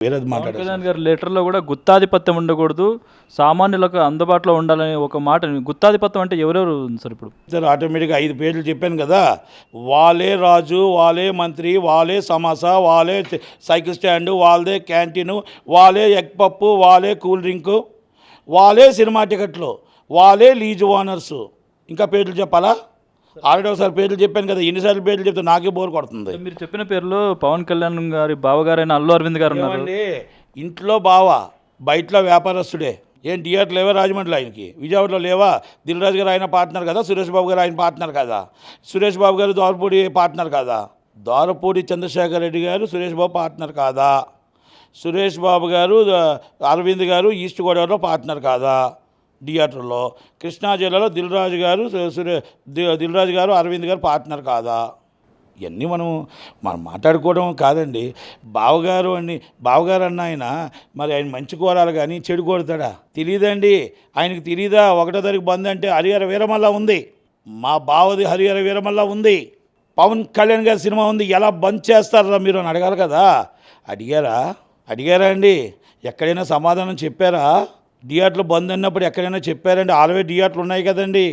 వేరేది పవన్ మాట్లాడారు. కళ్యాణ్ గారి లెటర్లో కూడా గుత్తాధిపత్యం ఉండకూడదు, సామాన్యులకు అందుబాటులో ఉండాలని ఒక మాట. గుత్తాధిపత్యం అంటే ఎవరెవరు ఉంది సార్ ఇప్పుడు? సార్ ఆటోమేటిక్గా 5 పేర్లు చెప్పాను కదా. వాళ్ళే రాజు, వాళ్ళే మంత్రి, వాళ్ళే సమోసా, వాళ్ళే సైకిల్ స్టాండు, వాళ్ళదే క్యాంటీను, వాళ్ళే ఎగ్ పప్పు, వాళ్ళే కూల్ డ్రింకు, వాళ్ళే సినిమా టికెట్లు, వాళ్ళే లీజ్ ఓనర్సు. ఇంకా పేర్లు చెప్పాలా? ఆల్రెడీ ఒకసారి పేర్లు చెప్పాను కదా. ఎన్నిసార్లు పేర్లు చెప్తే నాకే బోర్ కొడుతుంది. మీరు చెప్పిన పేర్లో పవన్ కళ్యాణ్ గారి బావగారైన అల్లు అరవింద్ గారు ఉన్నారు. ఏమండి, ఇంట్లో బావా, బయటలో వ్యాపారస్తుడే. ఏం థియేటర్ లేవా రాజమండ్రిలో ఆయనకి? విజయవాడలో లేవా? దిల్ రాజు గారు ఆయన పార్ట్నర్ కదా, సురేష్ బాబు గారు ఆయన పార్ట్నర్ కదా, సురేష్ బాబు గారు దోరపూడి పార్ట్నర్ కదా, దోరపూడి చంద్రశేఖర్ రెడ్డి గారు సురేష్ బాబు పార్ట్నర్ కాదా, సురేష్ బాబు గారు అరవింద్ గారు ఈస్ట్ గోదావరిలో పార్ట్నర్ కాదా, థియేటర్లో కృష్ణా జిల్లాలో దిల్ రాజు గారు అరవింద్ గారు పార్ట్నర్ కాదా? ఇవన్నీ మనం మాట్లాడుకోవడం కాదండి. బావగారు అన్న ఆయన మరి ఆయన మంచి కోరాలి కానీ చెడు కోరుతాడా? తెలియదండి ఆయనకి. తెలియదా? 1వ తారీఖు బంద్ అంటే హరిహర వీరమల్ల ఉంది, మా బావది హరిహర వీరమల్ల ఉంది, పవన్ కళ్యాణ్ గారి సినిమా ఉంది. ఎలా బంద్ చేస్తారా మీరు అని అడగాలి కదా. అడిగారా అండి? ఎక్కడైనా సమాధానం చెప్పారా? థియేటర్లు బంద్ అన్నప్పుడు ఎక్కడైనా చెప్పారండి? ఆల్రెడీ థియేటర్లు ఉన్నాయి కదండి.